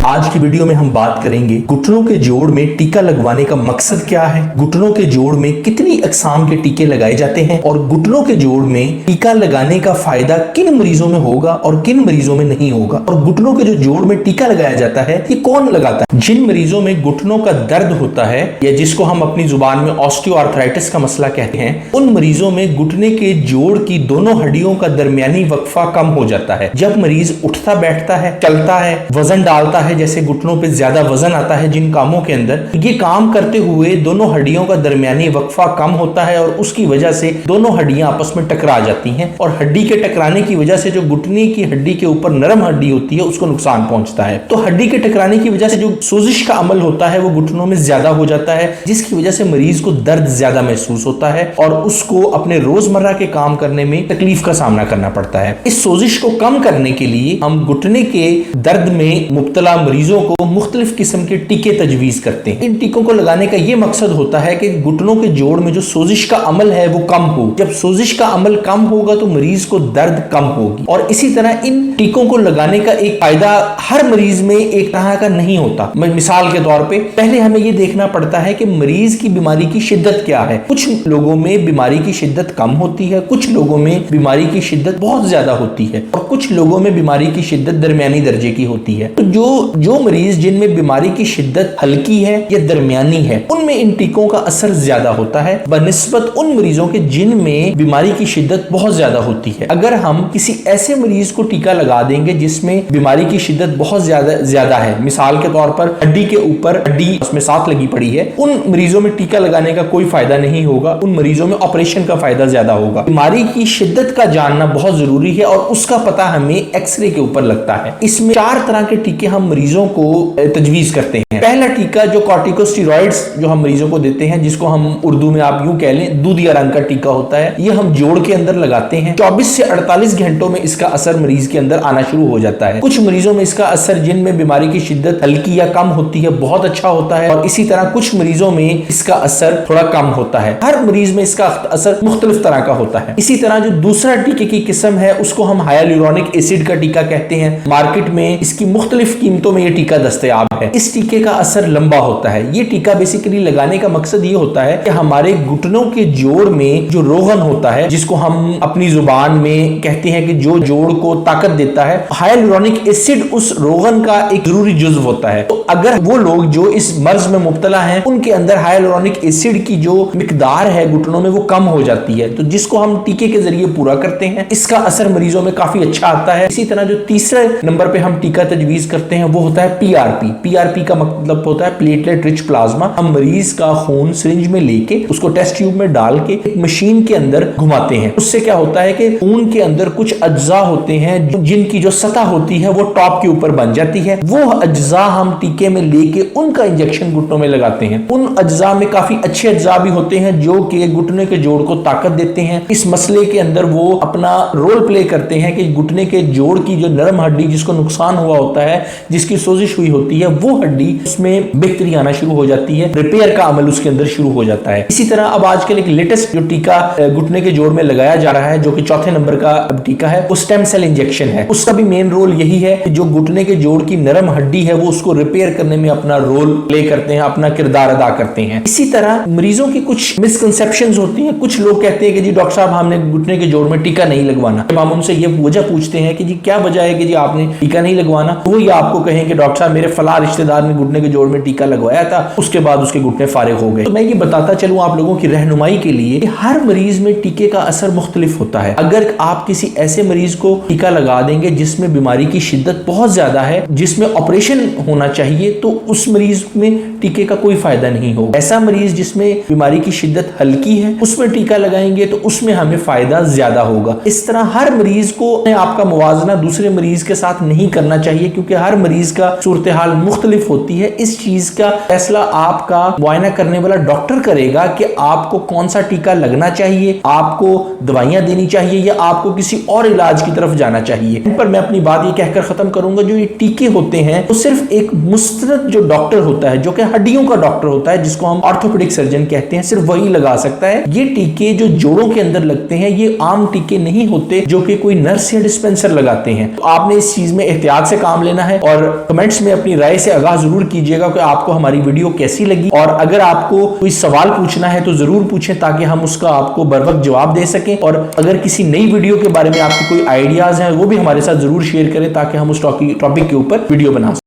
आज की वीडियो में हम बात करेंगे घुटनों के जोड़ में टीका लगवाने का मकसद क्या है, घुटनों के जोड़ में कितनी अक़साम के टीके लगाए जाते हैं और घुटनों के जोड़ में टीका लगाने का फायदा किन मरीजों में होगा और किन मरीजों में नहीं होगा, और घुटनों के जो जोड़ में टीका लगाया जाता है ये कौन लगाता है। जिन मरीजों में घुटनों का दर्द होता है या जिसको हम अपनी जुबान में ऑस्टियोआर्थराइटिस का मसला कहते हैं, उन मरीजों में घुटने के जोड़ की दोनों हड्डियों का दरमियानी वक्फा कम हो जाता है। जब मरीज उठता बैठता है, चलता है, वजन डालता है, जैसे घुटनों पे ज्यादा वजन आता है जिन कामों के अंदर, ये काम करते हुए दोनों हड्डियों का दरमियानी वक्फा कम होता है और उसकी वजह से दोनों हड्डियां आपस में टकरा जाती हैं और हड्डी के टकराने की वजह से जो घुटने की हड्डी के ऊपर नरम हड्डी होती है उसको नुकसान पहुंचता है। तो हड्डी के टकराने की वजह से जो सोजिश का अमल होता है वो घुटनों में ज्यादा हो जाता है, जिसकी वजह से मरीज को दर्द ज्यादा महसूस होता है और उसको अपने रोजमर्रा के काम करने में तकलीफ का सामना करना पड़ता है। इस सोजिश को कम करने के लिए हम घुटने के दर्द में मुब्तला मरीजों को मुख्तलिफ किस्म के टीके तजवीज करते हैं। इन टीकों को लगाने का यह मकसद होता है कि घुटनों के जोड़ में जो सोजिश का अमल है वो कम हो। जब सोजिश का अमल कम होगा तो मरीज को दर्द कम होगी। और इसी तरह इन टीकों को लगाने का एक फायदा हर मरीज में एक तरह का नहीं होता। मिसाल के तौर पे पहले हमें यह देखना पड़ता है कि मरीज की बीमारी की शिद्दत क्या है। कुछ लोगों में बीमारी की शिद्दत कम होती है, कुछ लोगों में बीमारी की शिद्दत बहुत ज्यादा होती है और कुछ लोगों में बीमारी की शिद्दत दरमियानी दर्जे की होती है। तो जो मरीज जिनमें बीमारी की शिद्दत हल्की है या दरमियानी है, उनमें इन टीकों का असर ज्यादा होता है बनिस्बत उन मरीजों के जिनमें बीमारी की शिद्दत बहुत ज्यादा होती है। अगर हम किसी ऐसे मरीज को टीका लगा देंगे जिसमें बीमारी की शिद्दत बहुत ज्यादा है, मिसाल के तौर पर हड्डी के ऊपर हड्डी उसमें साथ लगी पड़ी है, उन मरीजों में टीका लगाने का कोई फायदा नहीं होगा। उन मरीजों में ऑपरेशन का फायदा ज्यादा होगा। बीमारी की शिद्दत का जानना बहुत जरूरी है और उसका पता हमें एक्सरे के ऊपर लगता है। इसमें 4 तरह के टीके हम मरीजों को तजवीज करते हैं। पहला टीका जो कॉर्टिकोस्टेरॉइड्स जो हम मरीजों को देते हैं, जिसको हम उर्दू में आप यूं कह लें दूधिया रंग का टीका होता है, ये हम जोड़ के अंदर लगाते हैं। 24 से 48 घंटों में इसका असर मरीज के अंदर आना शुरू हो जाता है। कुछ मरीजों में इसका असर जिनमें बीमारी की शिद्दत हल्की या कम होती है बहुत अच्छा होता है और इसी तरह कुछ मरीजों में इसका असर थोड़ा कम होता है। हर मरीज में इसका असर मुख्तलिफ तरह का होता है। इसी तरह जो दूसरा टीके की किस्म है उसको हम हाइलुरोनिक एसिड का टीका कहते हैं। मार्केट में इसकी मुख्तलिफ कीमतों में यह टीका दस्तयाब है। इस टीके का असर लंबा होता है। ये टीका बेसिकली लगाने का मकसद ये होता है कि हमारे घुटनों के जोड़ में जो रोगन होता है, जिसको हम अपनी जुबान में कहते हैं कि जो जोड़ को ताकत देता है, हाइलुरोनिक एसिड उस रोगन का एक जरूरी जुज़्व होता है। तो अगर वो लोग जो इस मर्ज में मुब्तला हैं उनके अंदर हाइलुरोनिक एसिड की जो मिकदार है घुटनों में वो कम हो जाती है, तो जिसको हम टीके के जरिए पूरा करते हैं, इसका असर मरीजों में काफी अच्छा आता है। इसी तरह जो तीसरे नंबर पे हम टीका तजवीज करते हैं वो होता है पीआरपी। पीआरपी का मतलब होता है प्लेटलेट रिच प्लाज्मा। हम मरीज का खून सिरिंज में लेके उसको टेस्ट ट्यूब में डाल के एक मशीन के अंदर घुमाते हैं। उससे क्या होता है कि खून के अंदर कुछ अज्जा होते हैं जिनकी जो सतह होती है वो टॉप के ऊपर बन जाती है। वो अज्जा हम टीके में लेके उनका इंजेक्शन घुटनों में लगाते हैं। उन अज्जा में काफी अच्छे अज्जा भी होते हैं जो कि घुटने के जोड़ को ताकत देते हैं। इस मसले के अंदर वो अपना रोल प्ले करते हैं कि घुटने के जोड़ की जो नरम हड्डी जिसको नुकसान हुआ होता है, जिसकी सोजिश हुई होती है, वो हड्डी उसमें बेहतरी आना शुरू हो जाती है, रिपेयर का अमल उसके अंदर शुरू हो जाता है। इसी तरह अब आजकल एक लेटेस्ट जो टीका घुटने के जोड़ में लगाया जा रहा है, जो कि चौथे नंबर का टीका है, वो स्टेम सेल इंजेक्शन है। उसका भी मेन रोल यही है कि जो घुटने के जोड़ की नरम हड्डी है वो उसको रिपेयर करने में अपना रोल प्ले करते हैं, अपना किरदार अदा करते हैं। इसी तरह मरीजों की कुछ मिसकंसेप्शंस होती हैं। कुछ लोग कहते हैं कि जी डॉक्टर साहब हमने घुटने के जोड़ में टीका नहीं लगवाना। जब हम उनसे ये वजह पूछते हैं कि जी क्या वजह है कि जी आपने टीका नहीं लगवाना, तो वो ये आपको कहें कि डॉक्टर साहब मेरे फला रिश्तेदार ने घुटने के जोड़ में टीका लगवाया था, उसके बाद उसके घुटने फारिग हो गए। तो मैं ये बताता चलूं आप लोगों की रहनुमाई के लिए कि हर मरीज में टीके का असर मुख्तलिफ होता है। अगर आप किसी ऐसे मरीज को टीका लगा देंगे जिसमें बीमारी की शिद्दत बहुत ज्यादा है, जिसमें ऑपरेशन होना चाहिए, तो उस मरीज में टीके का कोई फायदा नहीं होगा। ऐसा मरीज जिसमें बीमारी की शिद्दत हल्की है उसमें टीका लगाएंगे तो उसमें हमें फायदा ज्यादा होगा। इस तरह हर मरीज को आपका मुवाजना दूसरे मरीज के साथ नहीं करना चाहिए, क्योंकि हर मरीज का सूरत हाल मुख्तलिफ होती है। इस चीज का फैसला आपका मुआयना करने वाला डॉक्टर करेगा कि आपको कौन सा टीका लगना चाहिए, आपको दवाइयां देनी चाहिए या आपको किसी और इलाज की तरफ जाना चाहिए। इन पर मैं अपनी बात ये कहकर खत्म करूंगा, जो ये टीके होते हैं वो सिर्फ एक मुस्तरद जो डॉक्टर होता है, जो कि हड्डियों का डॉक्टर होता है, जिसको हम ऑर्थोपेडिक सर्जन कहते हैं, सिर्फ वही लगा सकता है। ये टीके जो जोड़ों के अंदर लगते हैं ये आम टीके नहीं होते जो कि कोई नर्स या डिस्पेंसर लगाते हैं। तो आपने इस चीज में एहतियात से काम लेना है और کمنٹس میں اپنی رائے سے آگاہ ضرور کیجیے گا کہ آپ کو ہماری ویڈیو کیسی لگی، اور اگر آپ کو کوئی سوال پوچھنا ہے تو ضرور پوچھیں تاکہ ہم اس کا آپ کو بر وقت جواب دے سکیں، اور اگر کسی نئی ویڈیو کے بارے میں آپ کی کوئی آئیڈیاز ہیں وہ بھی ہمارے ساتھ ضرور شیئر کریں تاکہ ہم اس ٹاپک کے اوپر ویڈیو بنا سکیں۔